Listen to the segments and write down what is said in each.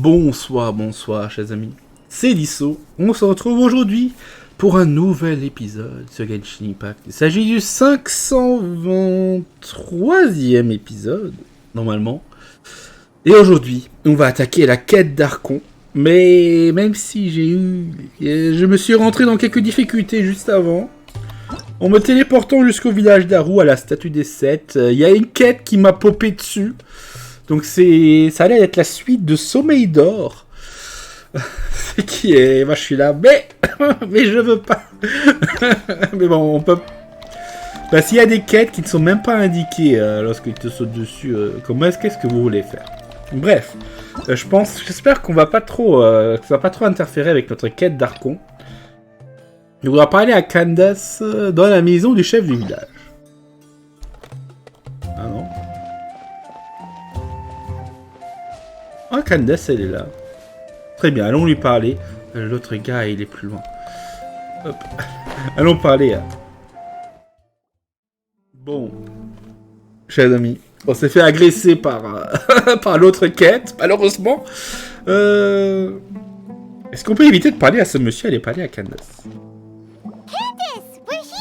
Bonsoir, bonsoir, chers amis. C'est Deaso. On se retrouve aujourd'hui pour un nouvel épisode sur Genshin Impact. Il s'agit du 523e épisode, normalement. Et aujourd'hui, on va attaquer la quête d'Archon. Mais même si je me suis rentré dans quelques difficultés juste avant. En me téléportant jusqu'au village d'Aru à la statue des 7, il y a une quête qui m'a popé dessus. Donc ça allait être la suite de Sommeil d'or. Qui est... Moi je suis là, mais je veux pas. Mais bon, on peut... Bah, s'il y a des quêtes qui ne sont même pas indiquées lorsqu'ils te sautent dessus, qu'est-ce que vous voulez faire? Bref, j'espère qu'on va pas trop, que ça va pas trop interférer avec notre quête d'Archon. On va parler à Candace dans la maison du chef du village. Ah non. Ah, Candace, elle est là. Très bien, allons lui parler. L'autre gars, il est plus loin. Hop. Allons parler. Bon. Chers amis, on s'est fait agresser par, par l'autre quête, malheureusement. Est-ce qu'on peut éviter de parler à ce monsieur et aller parler à Candace?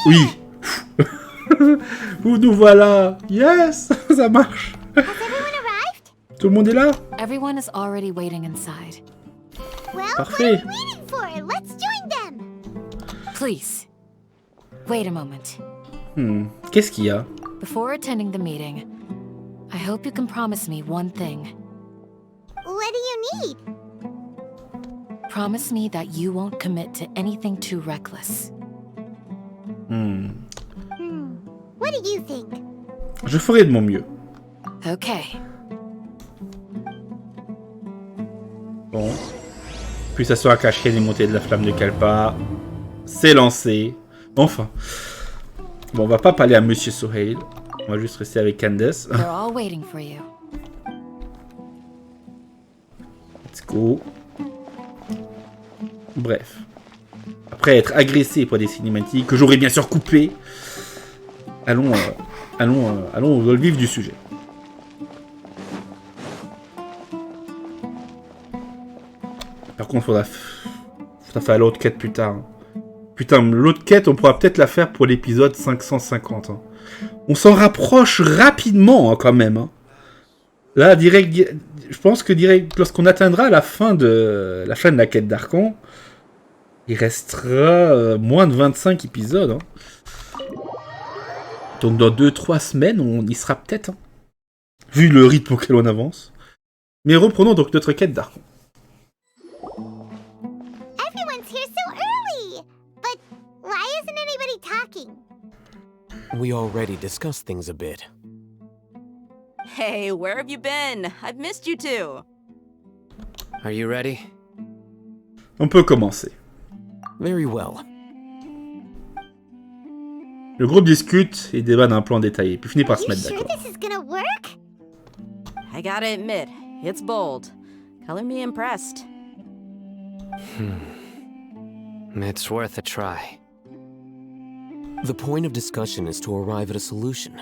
Oui. Où nous voilà. Yes, ça marche. Tout le monde est là? Everyone is already waiting inside. Parfait. Let's join them. Please, wait a moment. Qu'est-ce qu'il y a? Before attending the meeting, I hope you can promise me one thing. What do you need? Promise me that you won't commit to anything too reckless. What do you think? Je ferai de mon mieux. Okay. Bon. Puis ça sera caché des montées de la flamme de Kalpa. C'est lancé. Enfin. Bon, on va pas parler à Monsieur Sohail. On va juste rester avec Candace. They're all waiting for you. Let's go. Bref. Après être agressé pour des cinématiques que j'aurais bien sûr coupées, allons dans le vif du sujet. Par contre, faudra faire l'autre quête plus tard. Putain, l'autre quête, on pourra peut-être la faire pour l'épisode 550. Hein. On s'en rapproche rapidement, hein, quand même. Hein. Là, je pense que lorsqu'on atteindra la fin de la quête d'Archon, il restera moins de 25 épisodes. Hein. Donc dans 2-3 semaines, on y sera peut-être. Hein, vu le rythme auquel on avance. Mais reprenons donc notre quête d'Archon. Everyone's here so early. But why isn't anybody talking? We already discussed things a bit. Hey, where have you been? I've missed you too. Are you ready? On peut commencer. Very well. Le groupe discute et débat d'un plan détaillé, puis finit par se mettre d'accord. This is gonna work? I gotta admit, it's bold. Color me impressed. It's worth a try. The point of discussion is to arrive at a solution.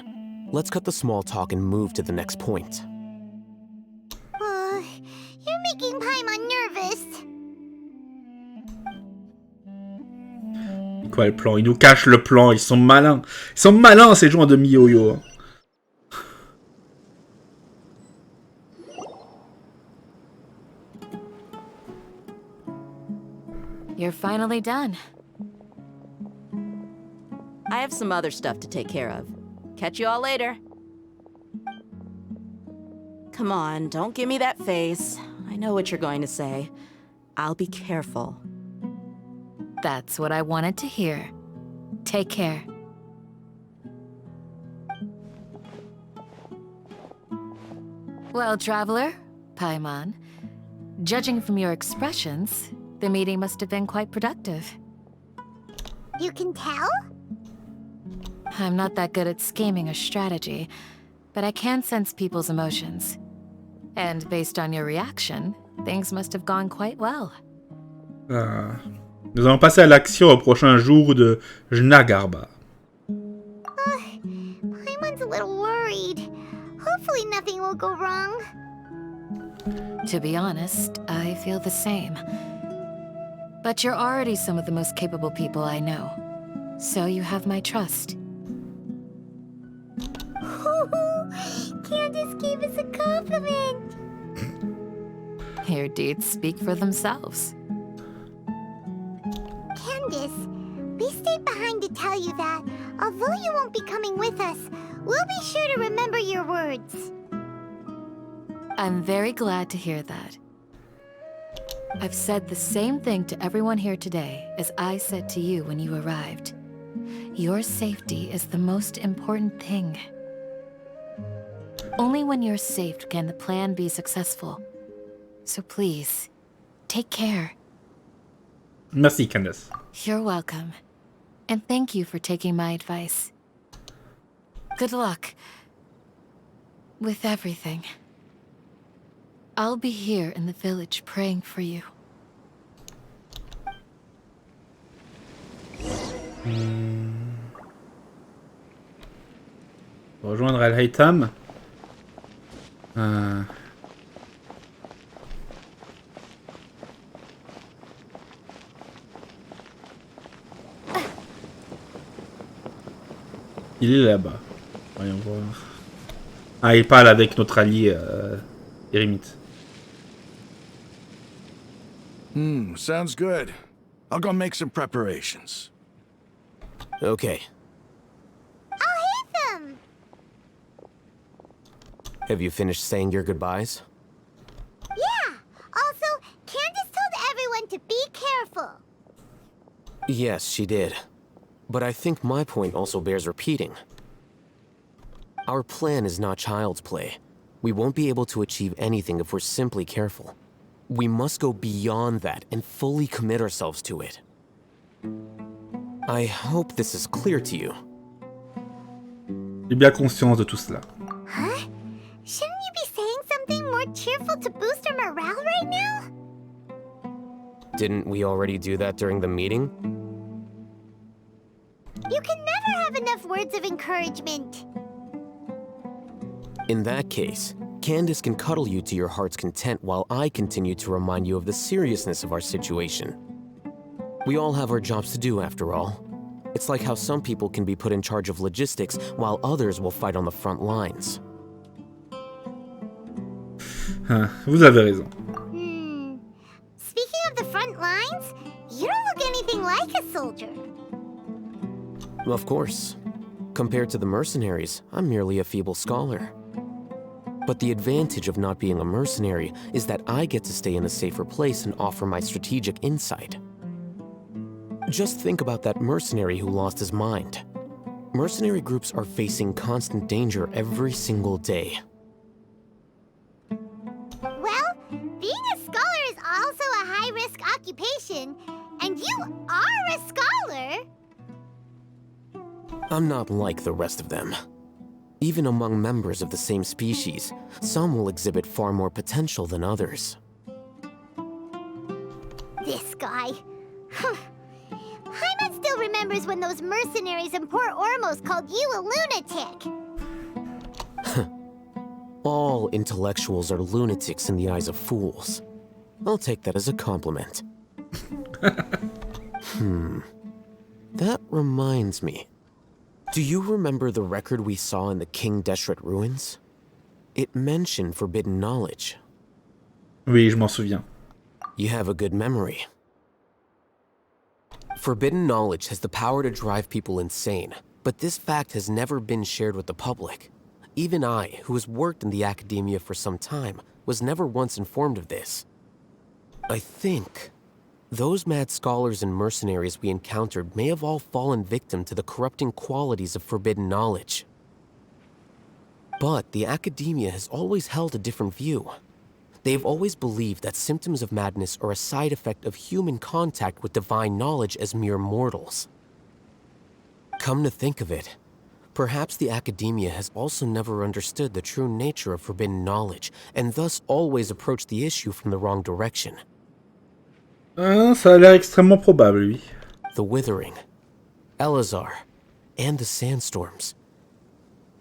Let's cut the small talk and move to the next point. You're making Paimon nervous. Quoi le plan? Ils nous cachent le plan, ils sont malins. Ils sont malins ces gens de mi-yo-yo. Hein. You're finally done. I have some other stuff to take care of. Catch you all later. Come on, don't give me that face. I know what you're going to say. I'll be careful. That's what I wanted to hear. Take care. Well, traveler, Paimon, judging from your expressions, the meeting must have been quite productive. You can tell? I'm not that good at scheming or strategy, but I can sense people's emotions. And based on your reaction, things must have gone quite well. Nous allons passer à l'action au prochain jour de Jnagarba. Paimon's a little worried. Hopefully nothing will go wrong. To be honest, I feel the same. But you're already some of the most capable people I know. So you have my trust. Candace gave us a compliment. Your deeds speak for themselves. Candace, we stayed behind to tell you that, although you won't be coming with us, we'll be sure to remember your words. I'm very glad to hear that. I've said the same thing to everyone here today as I said to you when you arrived. Your safety is the most important thing. Only when you're safe can the plan be successful. So please, take care. Merci, Candace. You're welcome. And thank you for taking my advice. Good luck with everything. I'll be here in the village praying for you. Rejoindre Al-Haytham. Il est là-bas. Voyons voir. Ah, il parle avec notre allié Eremite. Sounds good. I'll go make some preparations. Okay. I'll hate them. Have you finished saying your goodbyes? Yeah. Also, Candace told everyone to be careful. Yes, she did. But I think my point also bears repeating. Our plan is not child's play. We won't be able to achieve anything if we're simply careful. We must go beyond that and fully commit ourselves to it. I hope this is clear to you. J'ai bien conscience de tout cela. Huh? Shouldn't you be saying something more cheerful to boost our morale right now? Didn't we already do that during the meeting? You can never have enough words of encouragement. In that case, Candace can cuddle you to your heart's content while I continue to remind you of the seriousness of our situation. We all have our jobs to do, after all. It's like how some people can be put in charge of logistics while others will fight on the front lines. Vous avez raison. Speaking of the front lines, you don't look anything like a soldier. Of course. Compared to the mercenaries, I'm merely a feeble scholar. But the advantage of not being a mercenary is that I get to stay in a safer place and offer my strategic insight. Just think about that mercenary who lost his mind. Mercenary groups are facing constant danger every single day. Well, being a scholar is also a high-risk occupation, and you are a scholar. I'm not like the rest of them. Even among members of the same species, some will exhibit far more potential than others. This guy. Hyman still remembers when those mercenaries in Port Ormos called you a lunatic. All intellectuals are lunatics in the eyes of fools. I'll take that as a compliment. That reminds me. Do you remember the record we saw in the King Deshret ruins? It mentioned forbidden knowledge. Oui, je m'en souviens. You have a good memory. Forbidden knowledge has the power to drive people insane, but this fact has never been shared with the public. Even I, who has worked in the academia for some time, was never once informed of this. I think those mad scholars and mercenaries we encountered may have all fallen victim to the corrupting qualities of forbidden knowledge. But the academia has always held a different view. They've always believed that symptoms of madness are a side effect of human contact with divine knowledge as mere mortals. Come to think of it, perhaps the academia has also never understood the true nature of forbidden knowledge, and thus always approached the issue from the wrong direction. Ça a l'air extrêmement probable, oui. The Withering, Elazar, and the Sandstorms.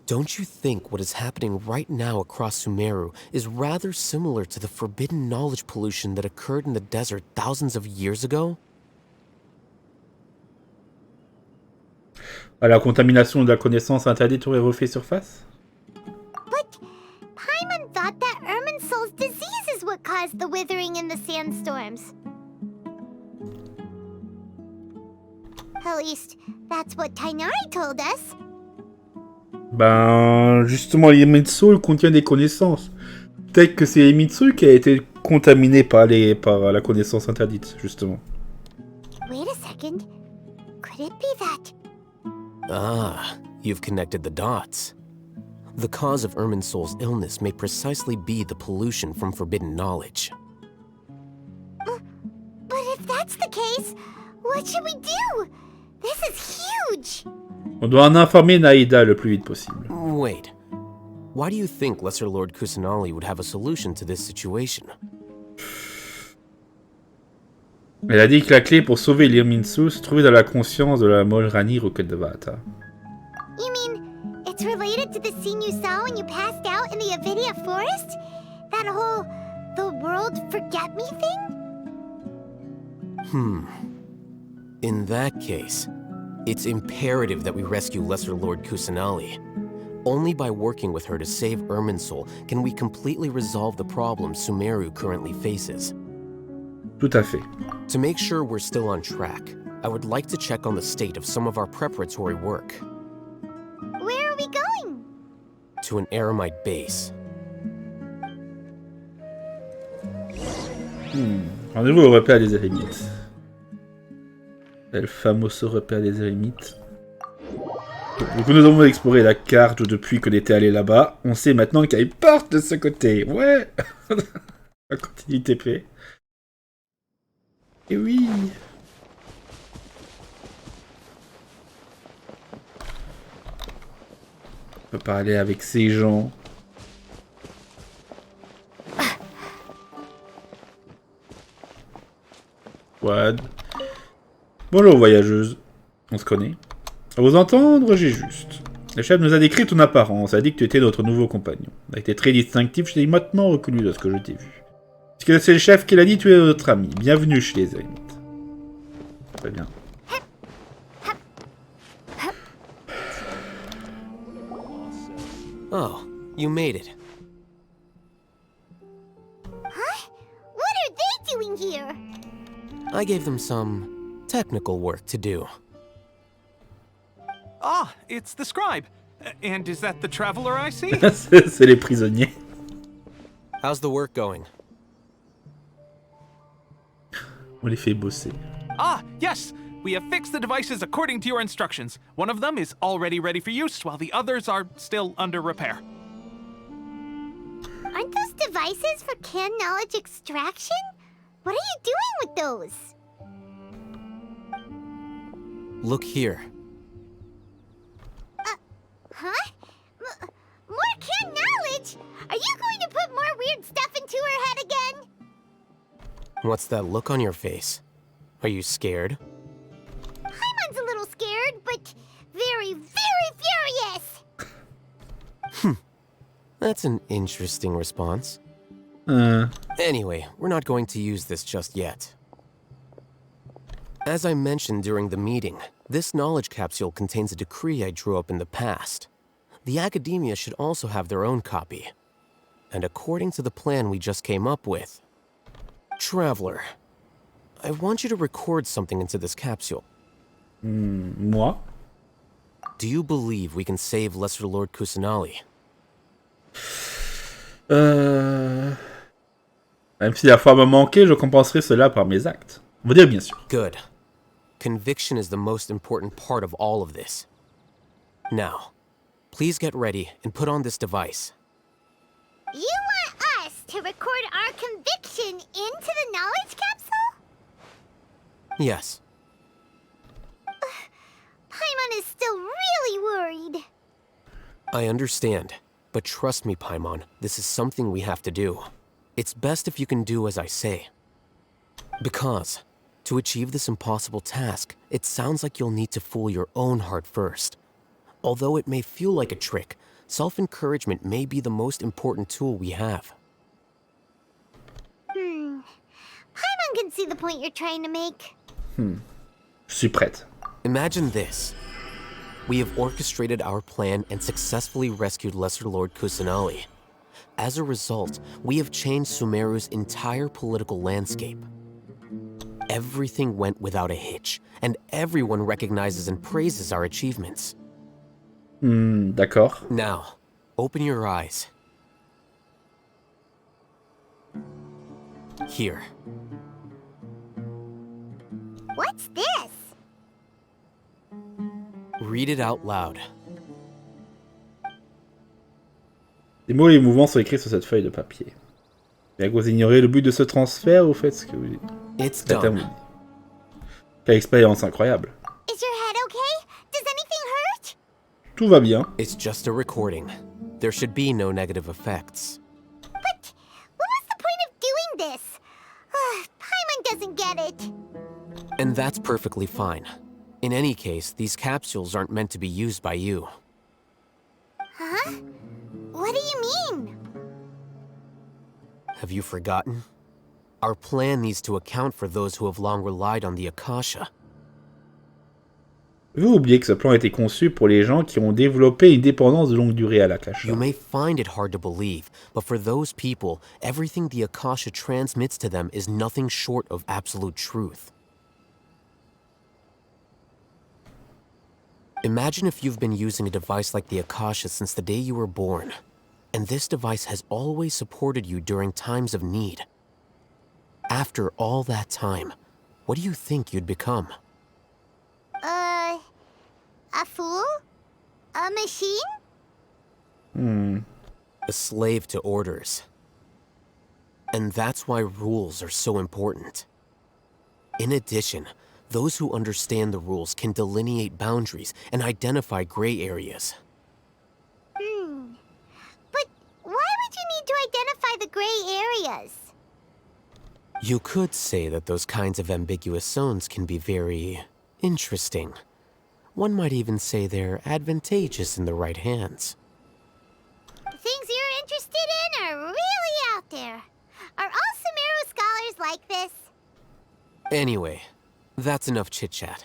Don't you think what is happening right now across Sumeru is rather similar to the forbidden knowledge pollution that occurred in the desert thousands of years ago? La contamination de la connaissance interdite aurait refait surface? But Paimon thought that Irminsul's disease is what caused the withering in the sandstorms. At least, that's what Tainari told us. Ben, justement, l'Emitsu contient des connaissances. Peut-être que c'est l'Emitsu qui a été contaminé par la connaissance interdite, justement. Wait a second. Could it be that? Ah, you've connected the dots. The cause of Irminsul's illness may precisely be the pollution from forbidden knowledge. But if that's the case, what should we do? This is huge! On doit en informer Nahida le plus vite possible. Wait. Why do you think Lesser Lord Kusanali would have a solution to this situation? Elle a dit que la clé pour sauver l'Irminsu se trouvait dans la conscience de la Molrani Roquette de Vata. You mean it's related to the scene you saw when you passed out in the Avidia forest? That whole the world forget me thing? In that case, it's imperative that we rescue Lesser Lord Kusanali. Only by working with her to save Irminsul can we completely resolve the problems Sumeru currently faces. Tout à fait. To make sure we're still on track, I would like to check on the state of some of our preparatory work. Where are we going? To an Eremite base. Rendez-vous au repère des Érémites. Le fameux repère des Érémites. Donc nous avons exploré la carte depuis qu'on était allé là-bas. On sait maintenant qu'il y a une porte de ce côté. Ouais. On continue TP. Et oui. On peut parler avec ces gens. Quad. Bonjour voyageuse. On se connaît. À vous entendre, j'ai juste. Le chef nous a décrit ton apparence, a dit que tu étais notre nouveau compagnon. Tu as été très distinctif, je t'ai immédiatement reconnu de ce que je t'ai vu. Puisque c'est le chef qui l'a dit, tu es notre ami. Bienvenue chez les Érémites. Très bien. Oh, you made it. Huh? What are they doing here? I gave them some technical work to do. Ah, it's the scribe. And is that the traveler I see? C'est les prisonniers. How's the work going? On les fait bosser. Ah, yes! We have fixed the devices according to your instructions. One of them is already ready for use, while the others are still under repair. Aren't those devices for canned knowledge extraction? What are you doing with those? Look here. Huh? More canned knowledge? Are you going to put more weird stuff into her head again? What's that look on your face? Are you scared? Paimon's a little scared, but very, very furious! That's an interesting response. Anyway, we're not going to use this just yet. As I mentioned during the meeting, this knowledge capsule contains a decree I drew up in the past. The academia should also have their own copy. And according to the plan we just came up with... Traveler, I want you to record something into this capsule. Moi? Do you believe we can save Lesser Lord Kusanali? Même si la foi me manquait, je compenserai cela par mes actes. On va dire bien sûr. Good. Conviction is the most important part of all of this. Now, please get ready and put on this device. You want us to record our conviction into the knowledge capsule? Yes. Paimon is still really worried. I understand, but trust me, Paimon, this is something we have to do. It's best if you can do as I say. Because, to achieve this impossible task, it sounds like you'll need to fool your own heart first. Although it may feel like a trick, self-encouragement may be the most important tool we have. Paimon can see the point you're trying to make. Je suis prête. Imagine this. We have orchestrated our plan and successfully rescued Lesser Lord Kusanali. As a result, we have changed Sumeru's entire political landscape. Everything went without a hitch, and everyone recognizes and praises our achievements. D'accord. Now, open your eyes. Here. What's this? Read it out loud. Des mots émouvants sont écrits sur cette feuille de papier. Bien que vous ignorez le but de ce transfert, vous faites ce que vous dites. It's done. Quelle expérience incroyable. Is your head okay? Does anything hurt? Tout va bien. It's just a recording. There should be no negative effects. But what was the point of doing this? Paimon doesn't get it. And that's perfectly fine. In any case, these capsules aren't meant to be used by you. Huh? What do you mean? Have you forgotten? Our plan needs to account for those who have long relied on the Akasha. Vous oubliez que ce plan a été conçu pour les gens qui ont développé une dépendance de longue durée à l'Akasha. You may find it hard to believe, but for those people, everything the Akasha transmits to them is nothing short of absolute truth. Imagine if you've been using a device like the Akasha since the day you were born, and this device has always supported you during times of need. After all that time, what do you think you'd become? A fool? A machine? A slave to orders. And that's why rules are so important. In addition, those who understand the rules can delineate boundaries and identify gray areas. But why would you need to identify the gray areas? You could say that those kinds of ambiguous zones can be very interesting. One might even say they're advantageous in the right hands. The things you're interested in are really out there. Are all Sumeru scholars like this? Anyway, that's enough chit-chat.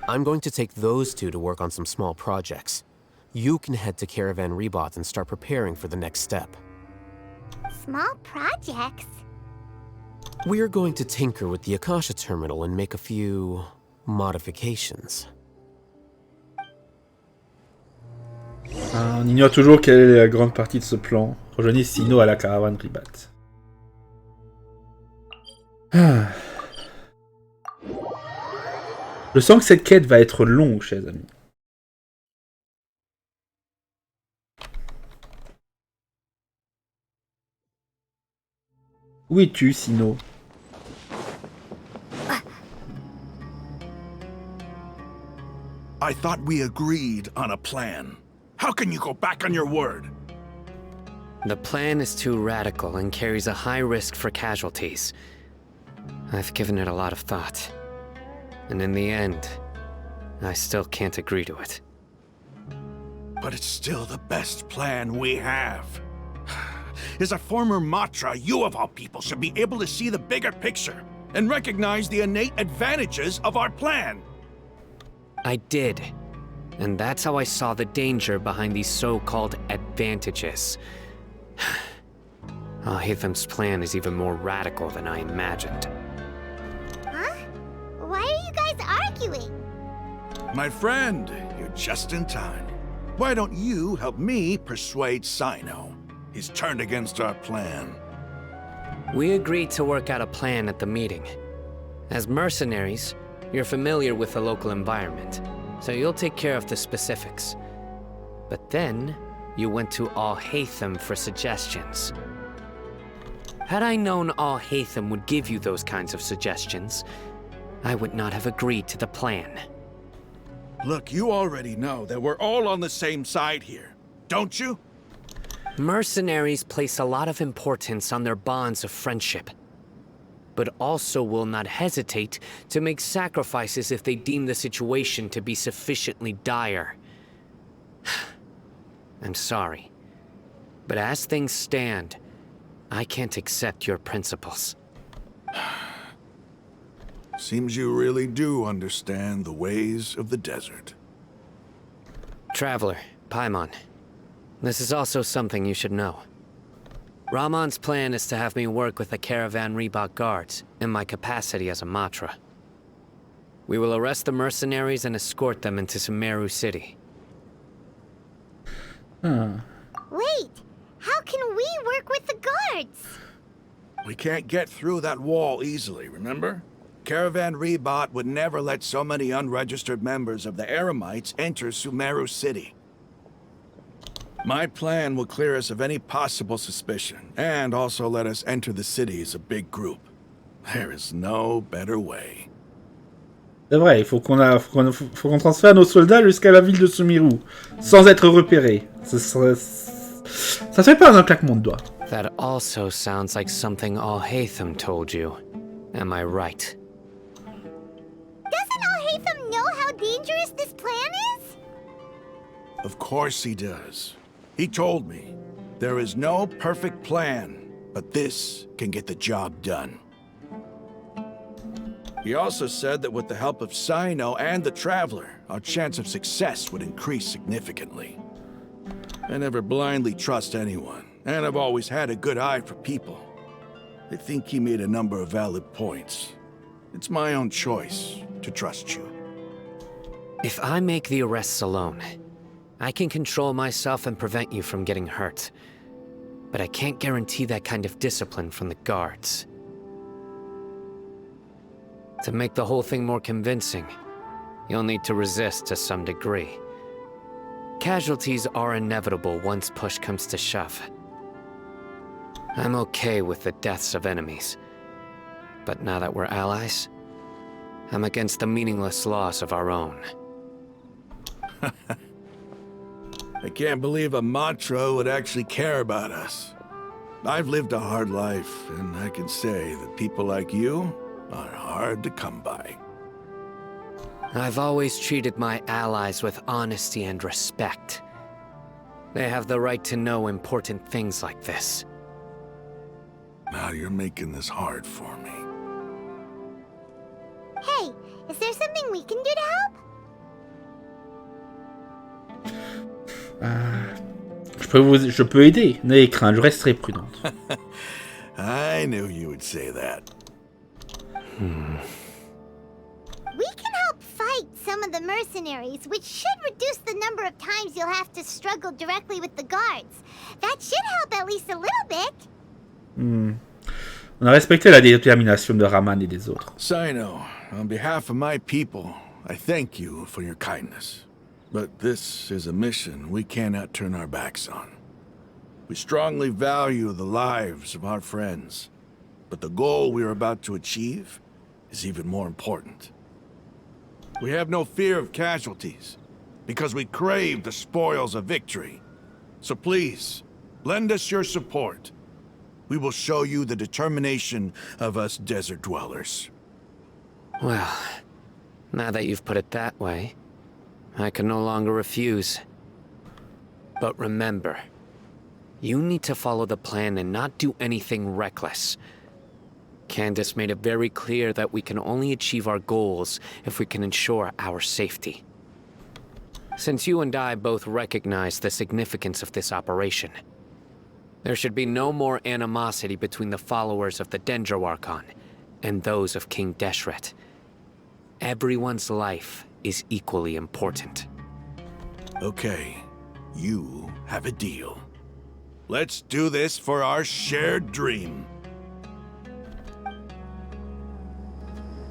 I'm going to take those two to work on some small projects. You can head to Caravan Rebot and start preparing for the next step. Small projects? We're going to tinker with the Akasha terminal and make a few modifications. On ignore toujours quelle est la grande partie de ce plan. Rejoignez Sino à la caravane Ribat. Je sens que cette quête va être longue, chers amis. Où es-tu, Sino? I thought we agreed on a plan. How can you go back on your word? The plan is too radical and carries a high risk for casualties. I've given it a lot of thought. And in the end, I still can't agree to it. But it's still the best plan we have. As a former Matra, you of all people should be able to see the bigger picture and recognize the innate advantages of our plan. I did. And that's how I saw the danger behind these so-called advantages. Al-Hitham's plan is even more radical than I imagined. Huh? Why are you guys arguing? My friend, you're just in time. Why don't you help me persuade Sino? He's turned against our plan. We agreed to work out a plan at the meeting. As mercenaries, you're familiar with the local environment, so you'll take care of the specifics. But then, you went to Al-Haytham for suggestions. Had I known Al-Haytham would give you those kinds of suggestions, I would not have agreed to the plan. Look, you already know that we're all on the same side here, don't you? Mercenaries place a lot of importance on their bonds of friendship, but also will not hesitate to make sacrifices if they deem the situation to be sufficiently dire. I'm sorry. But as things stand, I can't accept your principles. Seems you really do understand the ways of the desert. Traveler, Paimon. This is also something you should know. Ramon's plan is to have me work with the caravan Reebok guards in my capacity as a matra. We will arrest the mercenaries and escort them into Sumeru City. Wait, how can we work with the guards? We can't get through that wall easily, remember? Caravan Reebok would never let so many unregistered members of the Eremites enter Sumeru City. My plan will clear us of any possible suspicion, and also let us enter the city as a big group. There is no better way. C'est vrai, il faut qu'on transfère nos soldats jusqu'à la ville de Sumeru, sans être repérés. Ça se fait pas en un claquement de doigts. That also sounds like something Al-Haytham told you. Am I right? Doesn't Al-Haytham know how dangerous this plan is? Of course he does. He told me, there is no perfect plan, but this can get the job done. He also said that with the help of Sino and the Traveler, our chance of success would increase significantly. I never blindly trust anyone, and I've always had a good eye for people. I think he made a number of valid points. It's my own choice to trust you. If I make the arrests alone, I can control myself and prevent you from getting hurt. But I can't guarantee that kind of discipline from the guards. To make the whole thing more convincing, you'll need to resist to some degree. Casualties are inevitable once push comes to shove. I'm okay with the deaths of enemies. But now that we're allies, I'm against the meaningless loss of our own. I can't believe a matra would actually care about us. I've lived a hard life, and I can say that people like you are hard to come by. I've always treated my allies with honesty and respect. They have the right to know important things like this. Now you're making this hard for me. Hey, is there something we can do to help? Je peux aider. N'ayez crainte, je resterai prudente. I knew you would say that. We can help fight some of the mercenaries, which should reduce the number of times you'll have to struggle directly with the guards. That should help at least a little bit. On a respecté la détermination de Raman et des autres. Sino, on behalf of my people, I thank you for your kindness. But this is a mission we cannot turn our backs on. We strongly value the lives of our friends, but the goal we are about to achieve is even more important. We have no fear of casualties, because we crave the spoils of victory. So please, lend us your support. We will show you the determination of us desert dwellers. Well, now that you've put it that way, I can no longer refuse. But remember, you need to follow the plan and not do anything reckless. Candace made it very clear that we can only achieve our goals if we can ensure our safety. Since you and I both recognize the significance of this operation, there should be no more animosity between the followers of the Dendroarchon and those of King Deshret. Everyone's life is equally important. Okay, you have a deal. Let's do this for our shared dream.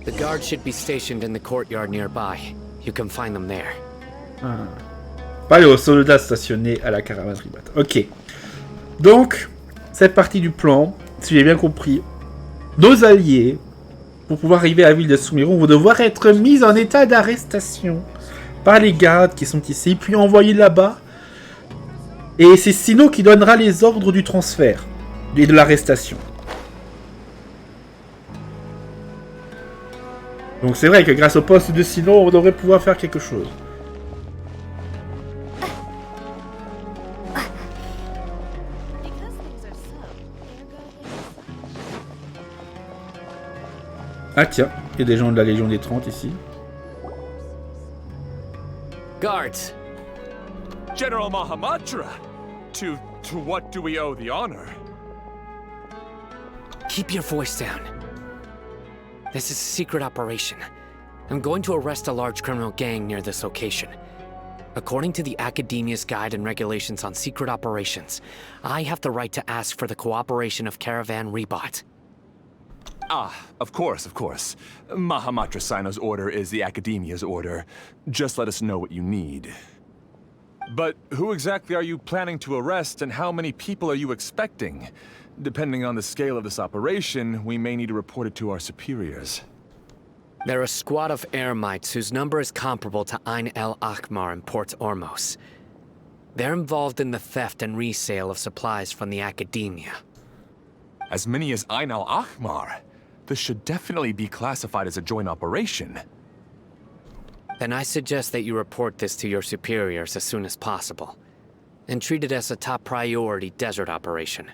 The guards should be stationed in the courtyard nearby. You can find them there. Pas aux soldats stationnés à la caravane Ribat. Ok. Donc, cette partie du plan, si j'ai bien compris, nos alliés, pour pouvoir arriver à la ville de Sumeru, vont devoir être mis en état d'arrestation par les gardes qui sont ici, puis envoyés là-bas. Et c'est Sino qui donnera les ordres du transfert et de l'arrestation. Donc c'est vrai que grâce au poste de Sino, on devrait pouvoir faire quelque chose. Ah tiens, il y a des gens de la Légion des 30 ici. Guards! General Mahamatra! To what do we owe the honor? Keep your voice down. This is a secret operation. I'm going to arrest a large criminal gang near this location. According to the Academia's Guide and Regulations on Secret Operations, I have the right to ask for the cooperation of Caravan Rebot. Ah, of course, of course. Mahamatra Sino's order is the Academia's order. Just let us know what you need. But who exactly are you planning to arrest, and how many people are you expecting? Depending on the scale of this operation, we may need to report it to our superiors. They're a squad of Eremites whose number is comparable to Ain el Akhmar in Port Ormos. They're involved in the theft and resale of supplies from the Academia. As many as Ain al Akhmar? This should definitely be classified as a joint operation. Then I suggest that you report this to your superiors as soon as possible, and treat it as a top priority desert operation.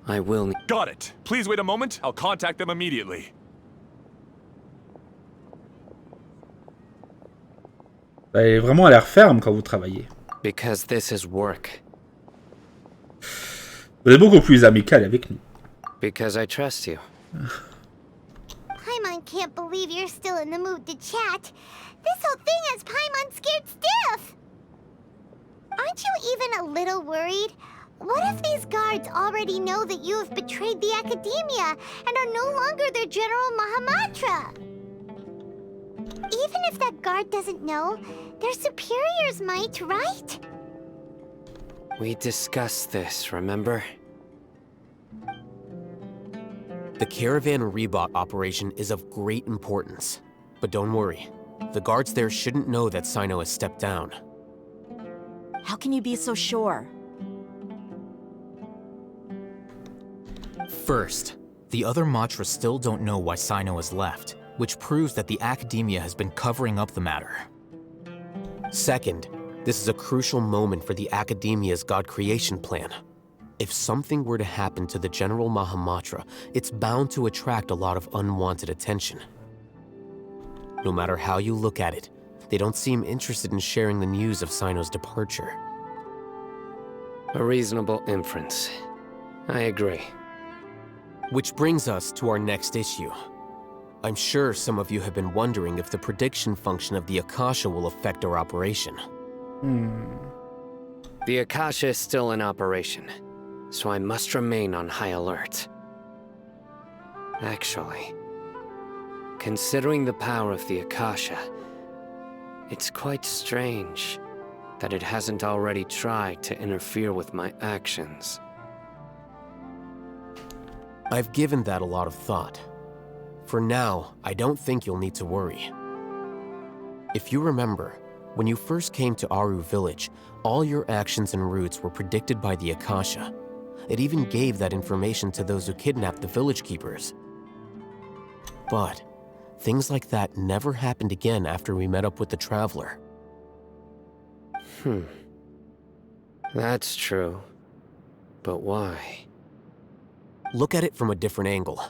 I will... Got it. Please wait a moment. I'll contact them immediately. Vous avez vraiment à l'air ferme quand vous travaillez. Because this is work. Vous êtes beaucoup plus amical avec nous. Because I trust you. Paimon can't believe you're still in the mood to chat. This whole thing has Paimon scared stiff. Aren't you even a little worried? What if these guards already know that you have betrayed the Academia and are no longer their General Mahamatra? Even if that guard doesn't know, their superiors might, right? We discussed this, remember? The Caravan Rebot operation is of great importance. But don't worry, the guards there shouldn't know that Sino has stepped down. How can you be so sure? First, the other Matra still don't know why Sino has left, which proves that the Academia has been covering up the matter. Second, this is a crucial moment for the Academia's God creation plan. If something were to happen to the General Mahamatra, it's bound to attract a lot of unwanted attention. No matter how you look at it, they don't seem interested in sharing the news of Sino's departure. A reasonable inference. I agree. Which brings us to our next issue. I'm sure some of you have been wondering if the prediction function of the Akasha will affect our operation. The Akasha is still in operation, so I must remain on high alert. Actually, considering the power of the Akasha, it's quite strange that it hasn't already tried to interfere with my actions. I've given that a lot of thought. For now, I don't think you'll need to worry. If you remember, when you first came to Aru village, all your actions and routes were predicted by the Akasha. It even gave that information to those who kidnapped the village keepers. But things like that never happened again after we met up with the Traveler. That's true. But why? Look at it from a different angle.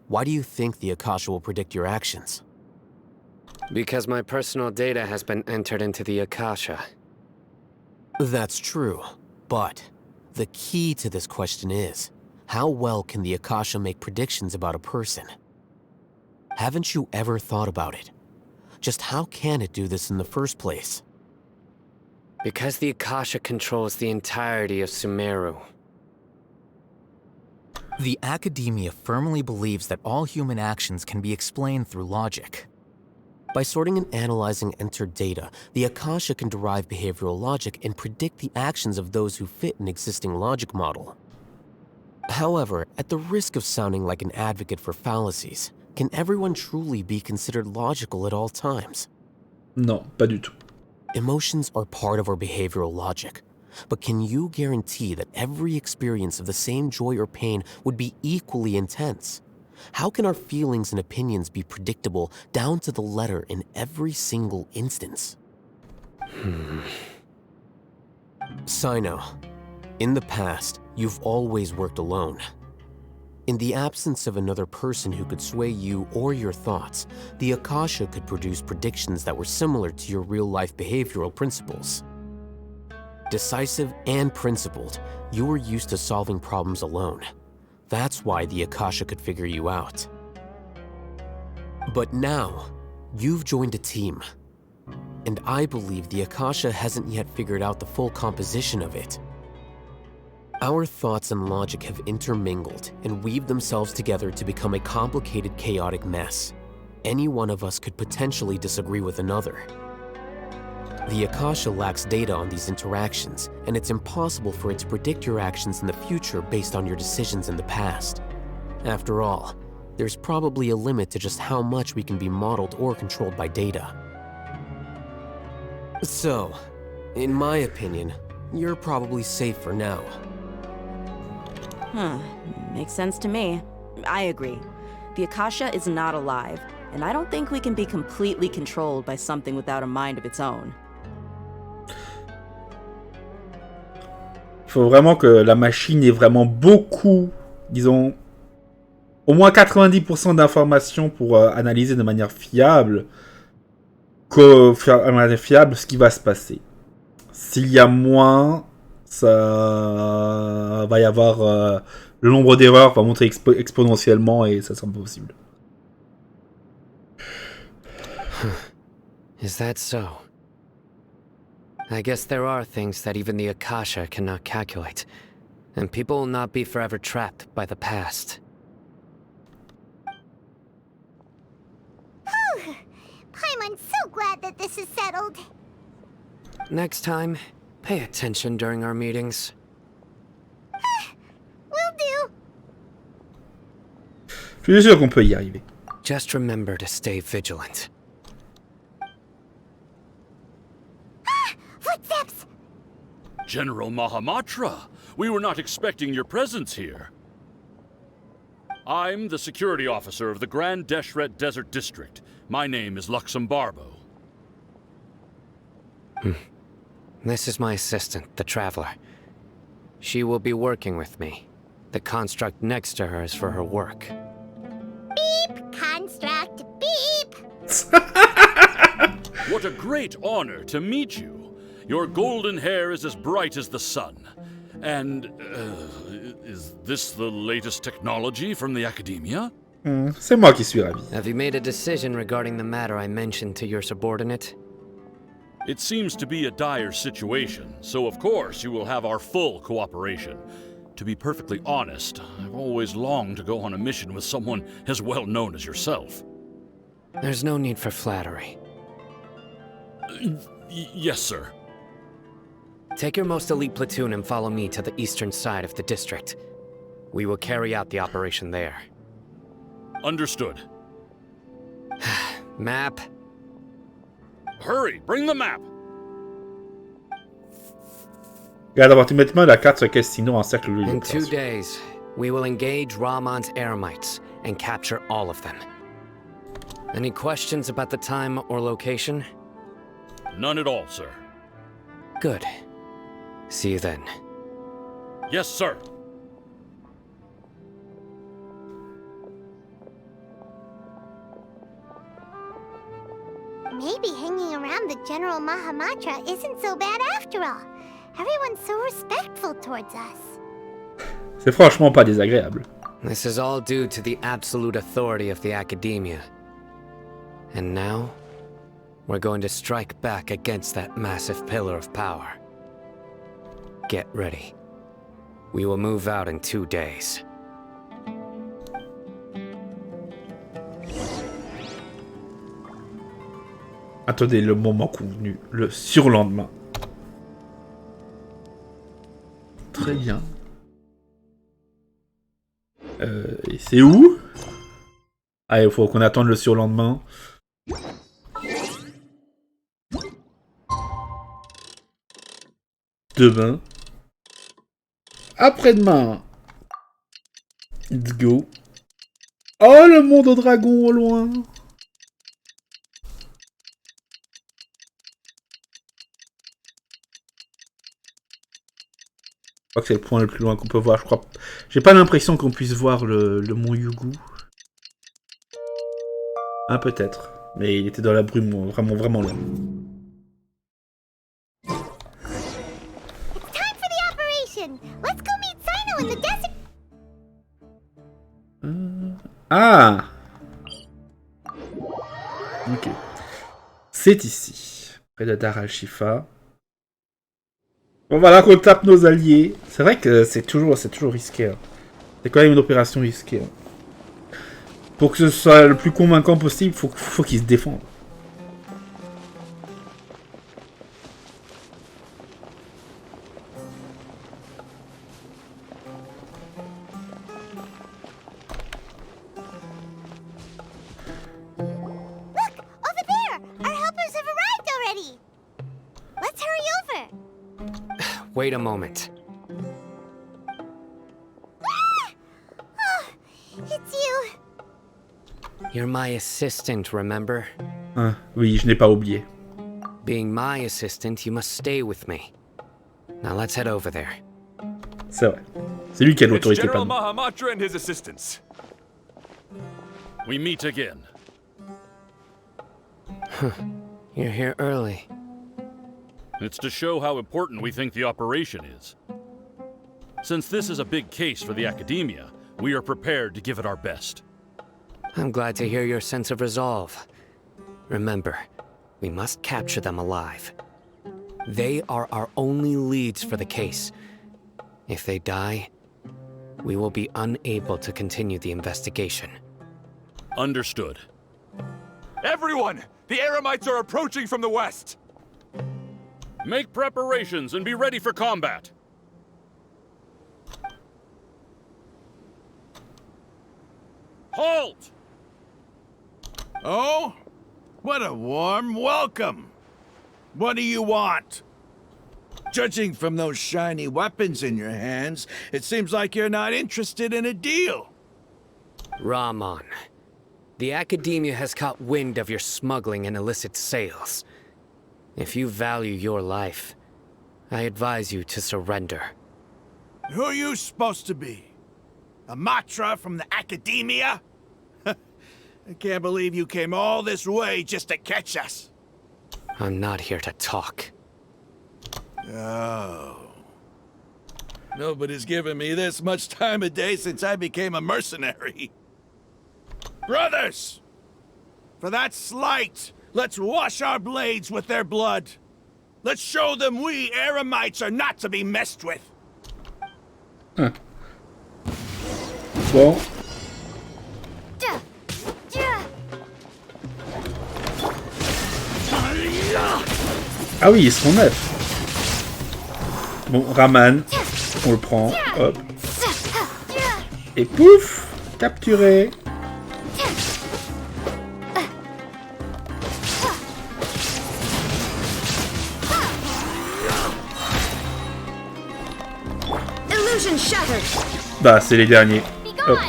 Why do you think the Akasha will predict your actions? Because my personal data has been entered into the Akasha. That's true, but the key to this question is, how well can the Akasha make predictions about a person? Haven't you ever thought about it? Just how can it do this in the first place? Because the Akasha controls the entirety of Sumeru. The Academia firmly believes that all human actions can be explained through logic. By sorting and analyzing entered data, the Akasha can derive behavioral logic and predict the actions of those who fit an existing logic model. However, at the risk of sounding like an advocate for fallacies, can everyone truly be considered logical at all times? Non, pas du tout. Emotions are part of our behavioral logic. But can you guarantee that every experience of the same joy or pain would be equally intense? How can our feelings and opinions be predictable down to the letter in every single instance? Sino, in the past, you've always worked alone. In the absence of another person who could sway you or your thoughts, the Akasha could produce predictions that were similar to your real-life behavioral principles. Decisive and principled, you were used to solving problems alone. That's why the Akasha could figure you out. But now, you've joined a team. And I believe the Akasha hasn't yet figured out the full composition of it. Our thoughts and logic have intermingled and weaved themselves together to become a complicated, chaotic mess. Any one of us could potentially disagree with another. The Akasha lacks data on these interactions, and it's impossible for it to predict your actions in the future based on your decisions in the past. After all, there's probably a limit to just how much we can be modeled or controlled by data. So, in my opinion, you're probably safe for now. Makes sense to me. I agree. The Akasha is not alive, and I don't think we can be completely controlled by something without a mind of its own. Il faut vraiment que la machine ait vraiment beaucoup, disons, au moins 90% d'informations pour analyser de manière fiable, ce qui va se passer. S'il y a moins, ça va y avoir le nombre d'erreurs va monter exponentiellement et ça sera pas possible. Is that so? I guess there are things that even the Akasha cannot calculate, and people will not be forever trapped by the past. Paimon's so glad that this is settled. Next time, pay attention during our meetings. Will do. Je suis sûr qu'on peut y arriver. Just remember to stay vigilant. Footsteps! General Mahamatra, we were not expecting your presence here. I'm the security officer of the Grand Deshret Desert District. My name is Luxembarbo. This is my assistant, the Traveler. She will be working with me. The construct next to her is for her work. Beep! Construct, beep! What a great honor to meet you. Your golden hair is as bright as the sun. And, is this the latest technology from the Academia? C'est moi qui suis ravi. Have you made a decision regarding the matter I mentioned to your subordinate? It seems to be a dire situation, so of course you will have our full cooperation. To be perfectly honest, I've always longed to go on a mission with someone as well known as yourself. There's no need for flattery. Yes, sir. Take your most elite platoon and follow me to the eastern side of the district. We will carry out the operation there. Understood. Map. Hurry, bring the map! Regarde approximativement la carte sur Casino en cercle de In 2 l'opération. days, we will engage Rahman's Eremites and capture all of them. Any questions about the time or location? None at all, sir. Good. See you then. Yes, sir. Maybe hanging around the General Mahamatra isn't so bad after all. Everyone's so respectful towards us. C'est franchement pas désagréable. This is all due to the absolute authority of the Academia. And now, we're going to strike back against that massive pillar of power. Get ready. We will move out in 2 days. Attendez le moment convenu, le surlendemain. Très bien. Et c'est où? Ah, il faut qu'on attende le surlendemain. Demain. Après-demain. Let's go. Oh, le monde au dragon au loin. Je crois que c'est le point le plus loin qu'on peut voir. Je crois. J'ai pas l'impression qu'on puisse voir le mont Yugu. Ah, peut-être. Mais il était dans la brume, vraiment, vraiment loin. It's time for the operation. Let's go meet Sino in the desert. Ah! Ok. C'est ici. Près de Dar al-Shifa. Bon, voilà qu'on tape nos alliés. C'est vrai que c'est toujours risqué. Hein. C'est quand même une opération risquée. Hein. Pour que ce soit le plus convaincant possible, faut qu'ils se défendent. Wait a moment. It's you. You're my assistant, remember? Ah, oui, je n'ai pas oublié. Being my assistant, you must stay with me. Now let's head over there. C'est vrai. C'est lui qui a It's l'autorité. General Mahamatra and his assistants. We meet again. You're here early. It's to show how important we think the operation is. Since this is a big case for the academia, we are prepared to give it our best. I'm glad to hear your sense of resolve. Remember, we must capture them alive. They are our only leads for the case. If they die, we will be unable to continue the investigation. Understood. Everyone! The Eremites are approaching from the west! Make preparations and be ready for combat. Halt! Oh? What a warm welcome! What do you want? Judging from those shiny weapons in your hands, it seems like you're not interested in a deal. Rahman, the Academia has caught wind of your smuggling and illicit sales. If you value your life, I advise you to surrender. Who are you supposed to be? A Matra from the Academia? I can't believe you came all this way just to catch us. I'm not here to talk. Oh. Nobody's given me this much time of day since I became a mercenary. Brothers! For that slight, let's wash our blades with their blood. Let's show them we Eremites are not to be messed with. Bon. Ah oui, ils seront neufs. Bon, Rahman, on le prend, hop. Et pouf, capturé. Bah, c'est les derniers. Hop.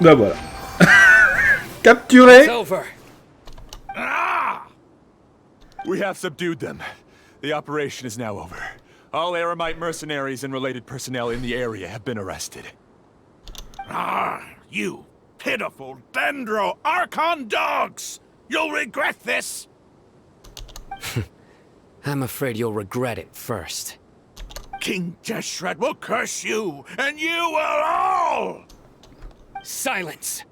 Bah voilà. Capturé. Ah! We have subdued them. The operation is now over. All Eremite mercenaries and related personnel in the area have been arrested. Ah, you pitiful Dendro Archon dogs! You'll regret this! I'm afraid you'll regret it first. King Jeshret will curse you, and you will all! Silence!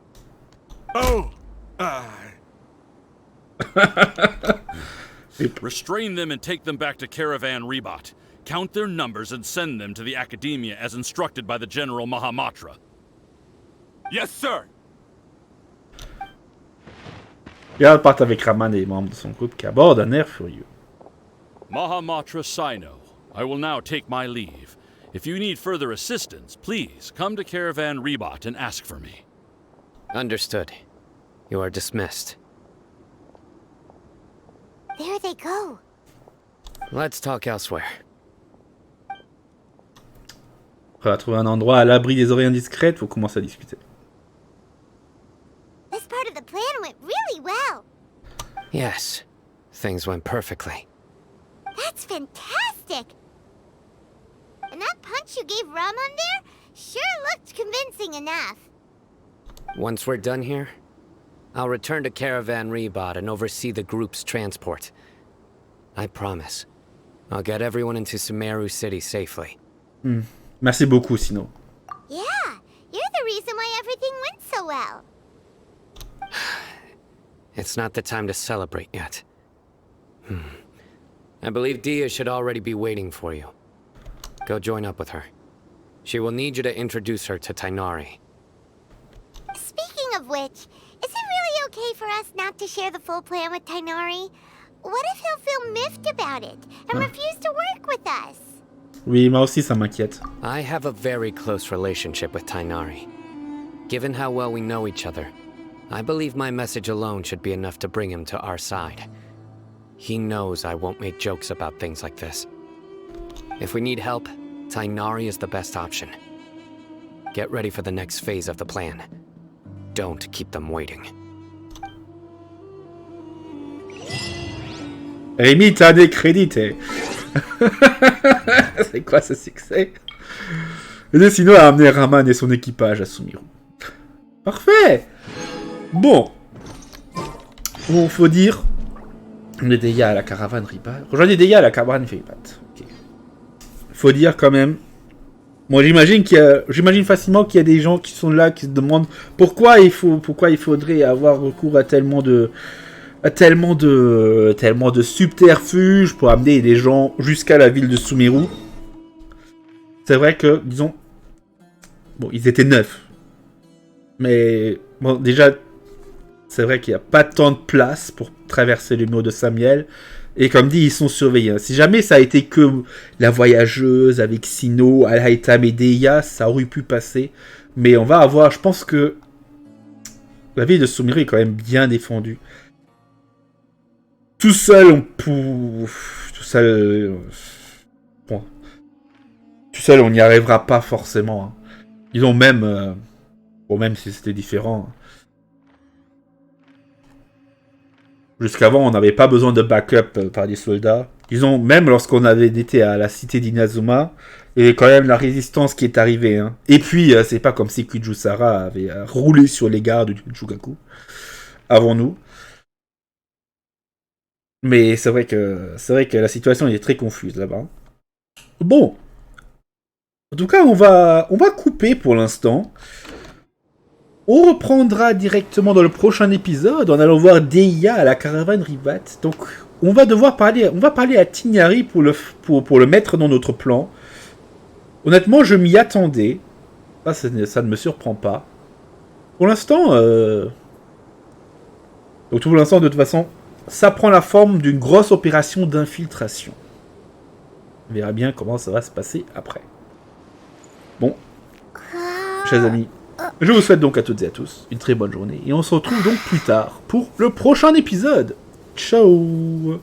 Oh, Restrain them and take them back to Caravan Rebot. Count their numbers and send them to the Academia as instructed by the General Mahamatra. Yes, sir! Regarde, part avec Rahman et les membres de son groupe qui abordent un air furieux. Mahamatra Sino, I will now take my leave. If you need further assistance, please come to Caravan Rebot and ask for me. Understood. You are dismissed. There they go. Let's talk elsewhere. On va trouver un endroit à l'abri des oreilles indiscrètes, faut commencer à discuter. This part of the plan went really well. Yes, things went perfectly. That's fantastic! And that punch you gave Ramon there sure looked convincing enough. Once we're done here, I'll return to Caravan Rebot and oversee the group's transport. I promise. I'll get everyone into Sumeru City safely. Merci beaucoup, sinon. Yeah, you're the reason why everything went so well. It's not the time to celebrate yet. I believe Dia should already be waiting for you. Go join up with her. She will need you to introduce her to Tighnari. Speaking of which, is it really okay for us not to share the full plan with Tighnari? What if he'll feel miffed about it and refuse to work with us? Oui, moi aussi, ça m'inquiète. I have a very close relationship with Tighnari. Given how well we know each other, I believe my message alone should be enough to bring him to our side. He knows I won't make jokes about things like this. If we need help, Tighnari is the best option. Get ready for the next phase of the plan. Don't keep them waiting. Rémi, t'as des crédits, C'est quoi ce succès? Deaso a amené Raman et son équipage à Sumeru. Parfait. Bon. Bon, faut dire... On est déjà à la caravane Ribat. Rejoignez déjà à la caravane Ribat. Okay. Faut dire quand même... Bon, j'imagine facilement qu'il y a des gens qui sont là, qui se demandent pourquoi il faudrait avoir recours à tellement de subterfuges pour amener les gens jusqu'à la ville de Sumeru. C'est vrai que, disons, bon, ils étaient 9. Mais, bon, déjà, c'est vrai qu'il n'y a pas tant de place pour traverser le mur de Samiel. Et comme dit, ils sont surveillés. Si jamais ça a été que la voyageuse avec Sino, Al-Haytham et Deia, ça aurait pu passer. Mais on va avoir, je pense que la ville de Sumeru est quand même bien défendue. Tout seul, on n'y arrivera pas forcément. Hein. Ils ont même... bon, même si c'était différent. Jusqu'avant, on n'avait pas besoin de backup par des soldats. Disons, même lorsqu'on avait été à la cité d'Inazuma, il y avait quand même la résistance qui est arrivée. Hein. Et puis, c'est pas comme si Kujusara avait roulé sur les gardes du Jugaku avant nous. Mais c'est vrai que la situation est très confuse là-bas. Bon. En tout cas, on va couper pour l'instant. On reprendra directement dans le prochain épisode en allant voir Deia à la caravane Ribat. Donc, on va parler à Tighnari pour le mettre dans notre plan. Honnêtement, je m'y attendais. Ça ne me surprend pas. Pour l'instant, donc pour l'instant, de toute façon, ça prend la forme d'une grosse opération d'infiltration. On verra bien comment ça va se passer après. Bon, chers amis, je vous souhaite donc à toutes et à tous une très bonne journée. Et on se retrouve donc plus tard pour le prochain épisode. Ciao!